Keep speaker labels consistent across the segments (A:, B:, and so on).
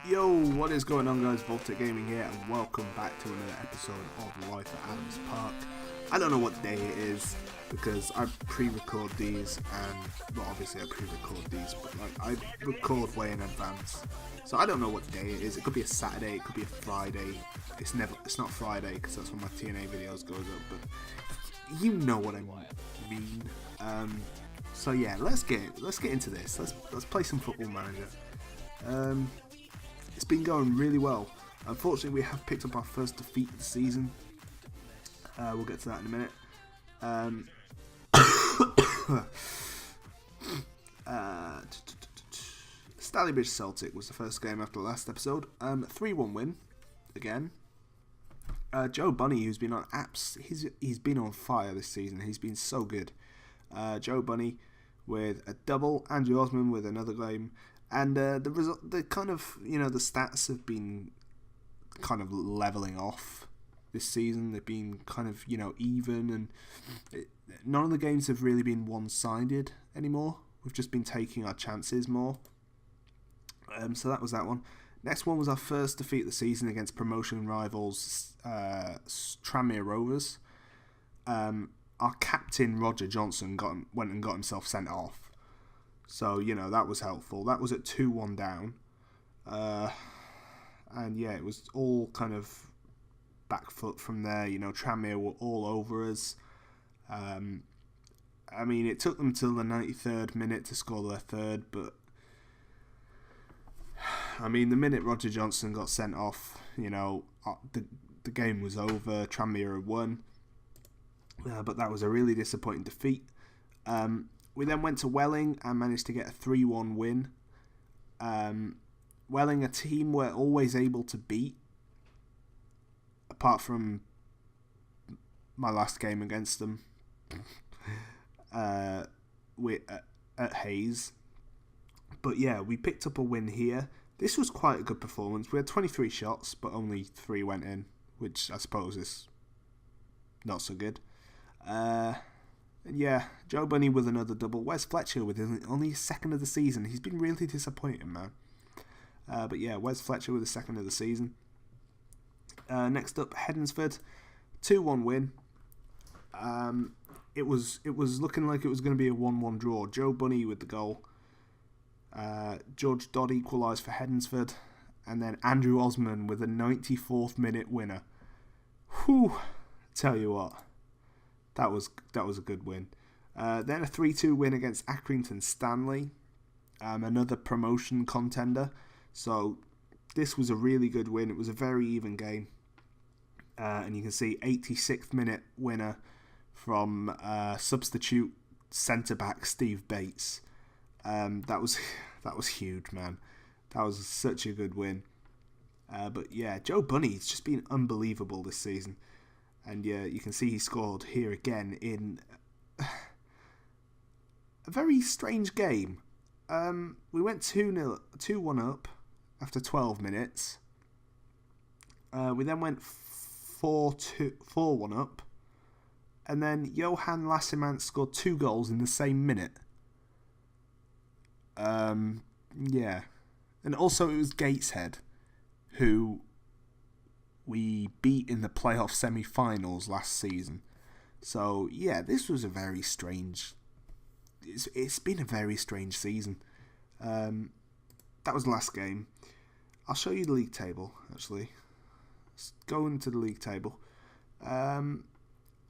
A: Yo, what is going on, guys? Voltic Gaming here, and welcome back to another episode of Life at Adams Park. I don't know what day it is because I pre-record these, and well, obviously I pre-record these, but I record way in advance. So I don't know what day it is. It could be a Saturday, it could be a Friday. It's not Friday because that's when my TNA videos goes up. But you know what I mean. So yeah, let's get into this. Let's play some Football Manager. It's been going really well. Unfortunately, we have picked up our first defeat of the season. We'll get to that in a minute. Stalybridge Celtic was the first game after the last episode. 3-1 win again. Joe Bunny, who's been on he's been on fire this season. He's been so good. Joe Bunny with a double. Andrew Osmond with another game. And the result, the stats have been kind of leveling off this season. They've been kind of, even, and none of the games have really been one-sided anymore. We've just been taking our chances more. So that was that one. Next one was our first defeat of the season against promotion rivals Tranmere Rovers. Our captain, Roger Johnson, went and got himself sent off. So, that was helpful. That was at 2-1 down. And yeah, it was all kind of back foot from there. Tranmere were all over us. It took them till the 93rd minute to score their third, but the minute Roger Johnson got sent off, the game was over. Tranmere had won. But that was a really disappointing defeat. We then went to Welling and managed to get a 3-1 win. Welling, a team we're always able to beat, apart from my last game against them at Hayes. But yeah, we picked up a win here. This was quite a good performance. We had 23 shots, but only 3 went in, which I suppose is not so good. Yeah, Joe Bunny with another double. Wes Fletcher with only his second of the season. He's been really disappointing, man. But yeah, Wes Fletcher with the second of the season. Next up, Hednesford, 2-1 win. It was looking like it was going to be a 1-1 draw. Joe Bunny with the goal. George Dodd equalised for Hednesford, and then Andrew Osmond with a 94th minute winner. Whew, tell you what. That was a good win. Then a 3-2 win against Accrington Stanley, another promotion contender. So this was a really good win. It was a very even game. And you can see 86th minute winner from substitute centre-back Steve Bates. That was huge, man. That was such a good win. But yeah, Joe Bunny's just been unbelievable this season. And yeah, you can see he scored here again in a very strange game. We went 2-1 up after 12 minutes. We then went 4-1 up. And then Johan Lassimant scored 2 goals in the same minute. Yeah. And also it was Gateshead who we beat in the playoff semi-finals last season. So, yeah, this was a very strange... It's been a very strange season. That was the last game. I'll show you the league table, actually. Let's go into the league table. I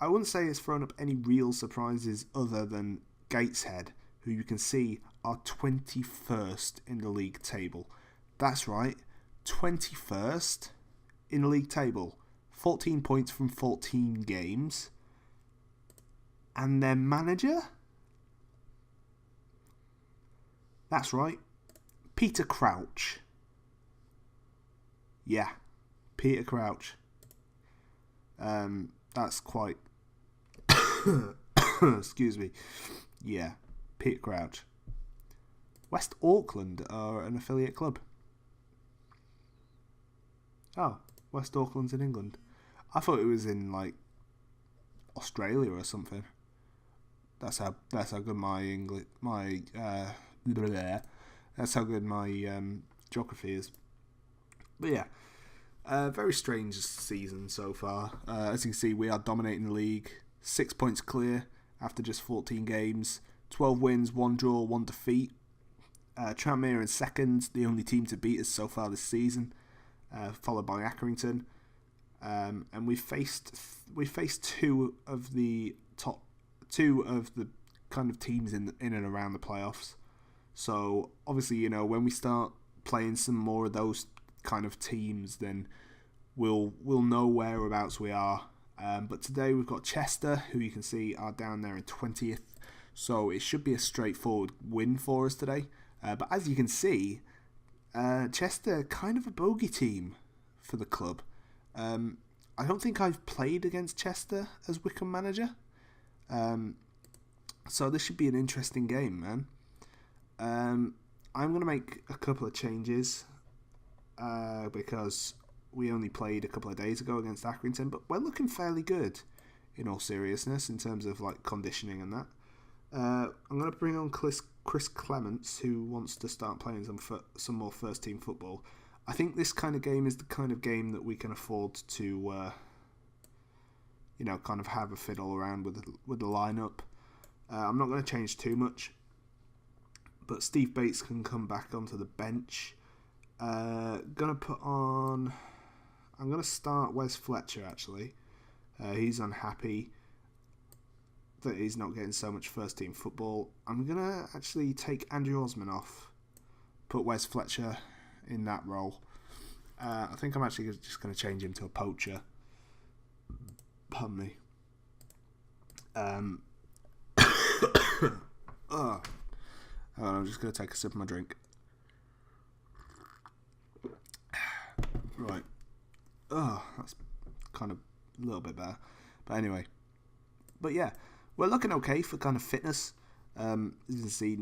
A: wouldn't say it's thrown up any real surprises other than Gateshead, who you can see are 21st in the league table. That's right, 21st in the league table. 14 points from 14 games. And their manager? That's right, Peter Crouch. Yeah, Peter Crouch. That's quite... Excuse me. Yeah, Peter Crouch. West Auckland are an affiliate club. Oh, West Auckland's in England. I thought it was in, like, Australia or something. That's how good that's how good my geography is. But yeah, very strange season so far. As you can see, we are dominating the league. 6 points clear after just 14 games. 12 wins, 1 draw, 1 defeat. Tranmere in second, the only team to beat us so far this season, followed by Accrington. And we faced two of the kind of teams in and around the playoffs. So obviously, when we start playing some more of those kind of teams, then we'll know whereabouts we are. But today we've got Chester, who you can see are down there in 20th. So it should be a straightforward win for us today. But as you can see, Chester kind of a bogey team for the club. I don't think I've played against Chester as Wycombe manager. So this should be an interesting game, man. I'm going to make a couple of changes because we only played a couple of days ago against Accrington, but we're looking fairly good in all seriousness in terms of like conditioning and that. I'm going to bring on Chris Clements, who wants to start playing some more first team football. I think this kind of game is the kind of game that we can afford to, kind of have a fiddle around with the lineup. I'm not going to change too much, but Steve Bates can come back onto the bench. I'm going to start Wes Fletcher, actually. He's unhappy that he's not getting so much first team football. I'm going to actually take Andrew Osman off, put Wes Fletcher in that role. I think I'm actually just going to change him to a poacher. Pardon me. I'm just going to take a sip of my drink. Right. That's kind of a little bit better. But anyway. But yeah, we're looking okay for kind of fitness. As you can see,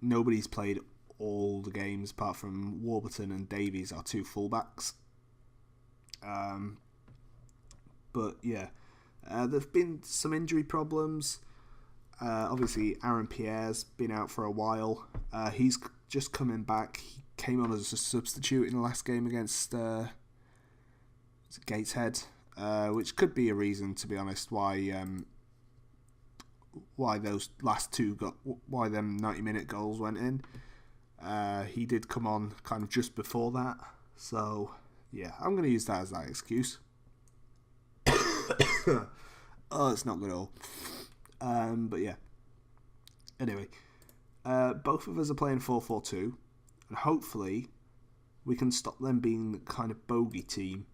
A: nobody's played all the games apart from Warburton and Davies, our two fullbacks. But yeah, there've been some injury problems. Obviously, Aaron Pierre's been out for a while. He's just coming back. He came on as a substitute in the last game against Gateshead, which could be a reason, to be honest, why those last two why them 90-minute goals went in. He did come on kind of just before that, so yeah, I'm going to use that as that excuse. It's not good at all. But yeah. Anyway, both of us are playing 4-4-2, and hopefully we can stop them being the kind of bogey team,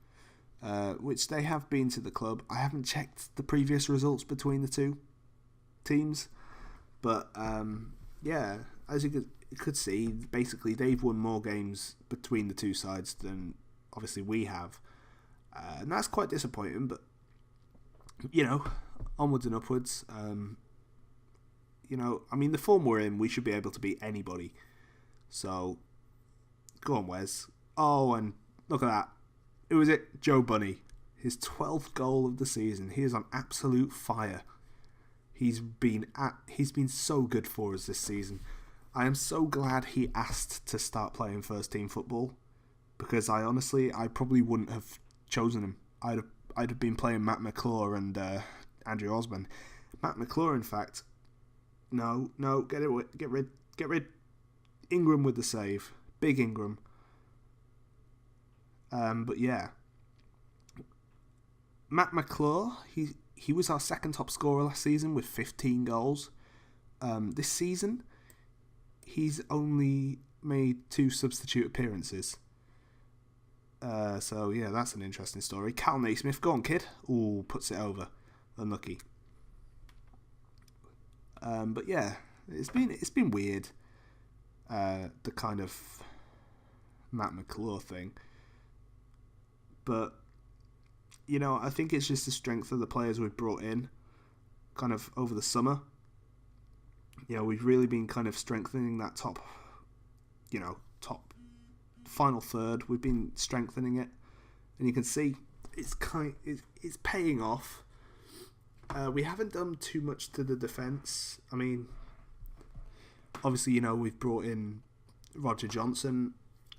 A: which they have been to the club. I haven't checked the previous results between the two teams, but yeah, as you could see, basically they've won more games between the two sides than obviously we have, and that's quite disappointing, but onwards and upwards. The form we're in, we should be able to beat anybody. So, go on, Wes. Oh, and look at that. Who is it? Joe Bunny. His 12th goal of the season. He is on absolute fire. He's been so good for us this season. I am so glad he asked to start playing first team football, because I probably wouldn't have chosen him. I'd have been playing Matt McClure and Andrew Osman. Matt McClure, in fact. No, get rid. Ingram with the save. Big Ingram. But yeah. Matt McClure, he was our second top scorer last season with 15 goals. This season, he's only made 2 substitute appearances. So yeah, that's an interesting story. Cal Naismith, go on, kid. Ooh, puts it over. Unlucky. But yeah, it's been weird. The kind of Matt McClure thing. But I think it's just the strength of the players we've brought in, kind of over the summer. We've really been kind of strengthening that top final third. We've been strengthening it, and you can see it's paying off. We haven't done too much to the defence. I mean, obviously, we've brought in Roger Johnson,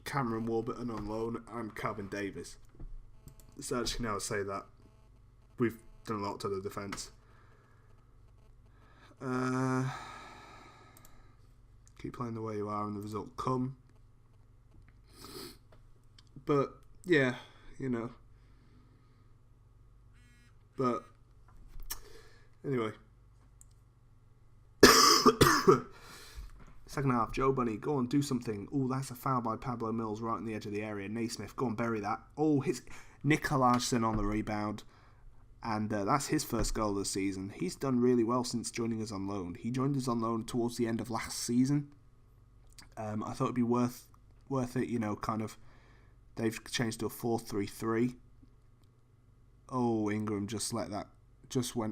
A: Cameron Warburton on loan, and Calvin Davis. So actually now I say that, we've done a lot to the defence. Keep playing the way you are and the result will come. But, yeah, you know. But, anyway. Second half, Joe Bunny, go on, do something. Oh, that's a foul by Pablo Mills right on the edge of the area. Naismith, go on, bury that. Oh, hits Nick Larson on the rebound. And that's his first goal of the season. He's done really well since joining us on loan. He joined us on loan towards the end of last season. I thought it'd be worth it, you know, kind of. They've changed to a 4-3-3. Oh, Ingram just went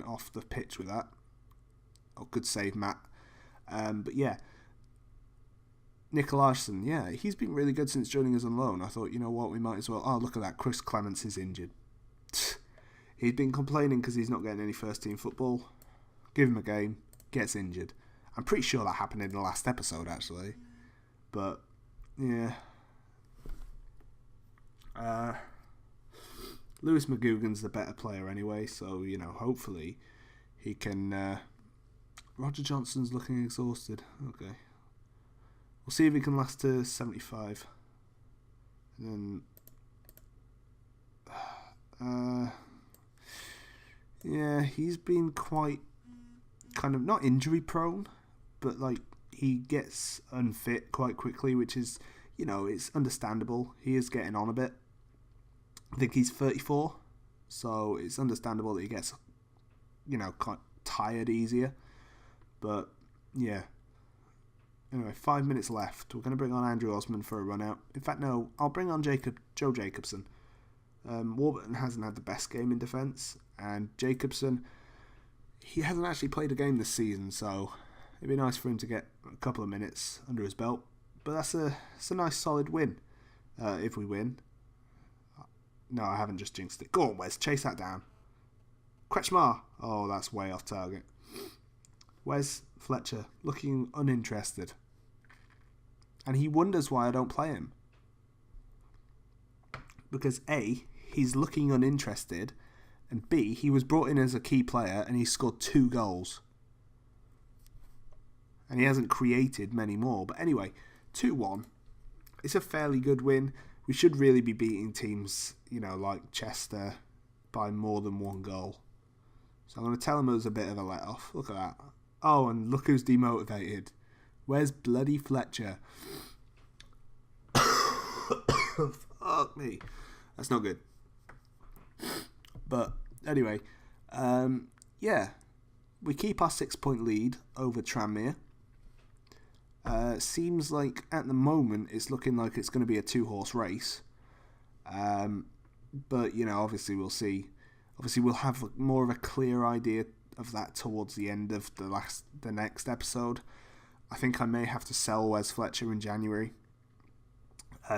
A: off the pitch with that. Oh, good save, Matt. But yeah, Nick Larson, yeah, he's been really good since joining us on loan. I thought, you know what, we might as well. Oh, look at that, Chris Clements is injured. He's been complaining because he's not getting any first team football. Give him a game, gets injured. I'm pretty sure that happened in the last episode, actually. But, yeah. Lewis McGugan's the better player anyway, so, you know, hopefully he can... Roger Johnson's looking exhausted. Okay. We'll see if he can last to 75. And then... yeah, he's been quite... kind of not injury prone, but, like, he gets unfit quite quickly, which is, you know, it's understandable. He is getting on a bit. I think he's 34, so it's understandable that he gets, you know, quite tired easier. But, yeah. Anyway, 5 minutes left. We're going to bring on Andrew Osman for a run out. In fact, no, I'll bring on Joe Jacobson. Warburton hasn't had the best game in defence, and Jacobson, he hasn't actually played a game this season, so it'd be nice for him to get a couple of minutes under his belt. But it's a nice solid win, if we win. No, I haven't just jinxed it. Go on, Wes, chase that down. Kretschmar. Oh, that's way off target. Wes Fletcher, looking uninterested. And he wonders why I don't play him. Because A, he's looking uninterested, and B, he was brought in as a key player and he scored 2 goals. And he hasn't created many more. But anyway, 2-1. It's a fairly good win. We should really be beating teams, you know, like Chester by more than 1 goal. So I'm going to tell him it was a bit of a let-off. Look at that. Oh, and look who's demotivated. Where's bloody Fletcher? Fuck me. That's not good. But anyway, yeah. We keep our 6-point lead over Tranmere. Seems like at the moment it's looking like it's going to be a 2-horse race. But, you know, obviously we'll see. Obviously we'll have more of a clear idea of that towards the end of the next episode. I think I may have to sell Wes Fletcher in January.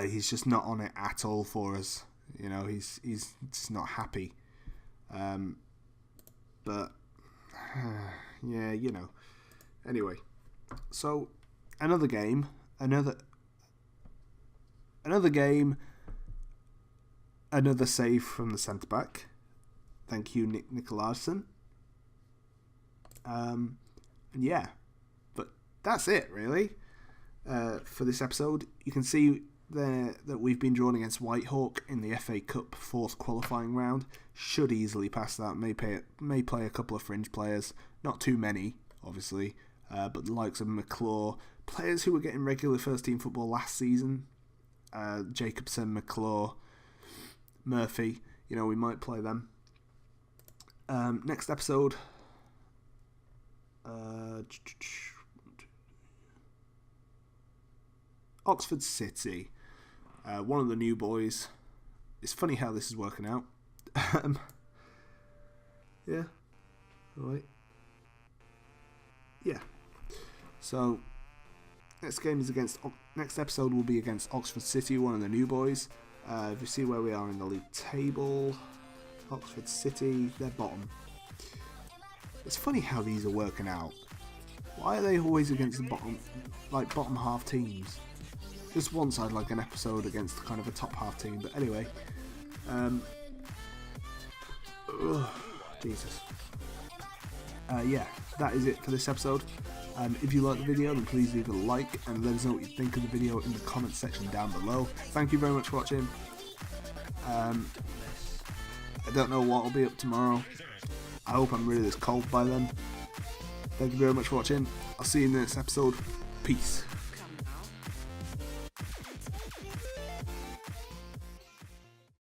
A: He's just not on it at all for us. You know, he's just not happy. But yeah, you know. Anyway, so another game, another save from the centre back. Thank you, Nick Nicolaisen. And yeah, but that's it really for this episode. You can see there that we've been drawn against Whitehawk in the FA Cup 4th qualifying round. Should easily pass that. May play a couple of fringe players, not too many, obviously, but the likes of McClure, players who were getting regular first team football last season. Jacobson, McClure, Murphy. You know, we might play them. Next episode. Oxford City, one of the new boys. It's funny how this is working out. Yeah, alright. Yeah. So next episode will be against Oxford City, one of the new boys. If you see where we are in the league table, Oxford City, they're bottom. It's funny how these are working out. Why are they always against the bottom half teams? Just once I'd like an episode against kind of a top half team. But anyway, Jesus. Yeah, that is it for this episode. If you like the video, then please leave a like and let us know what you think of the video in the comments section down below. Thank you very much for watching. I don't know what I'll be up tomorrow. I hope I'm rid of this cold by then. Thank you very much for watching. I'll see you in the next episode. Peace.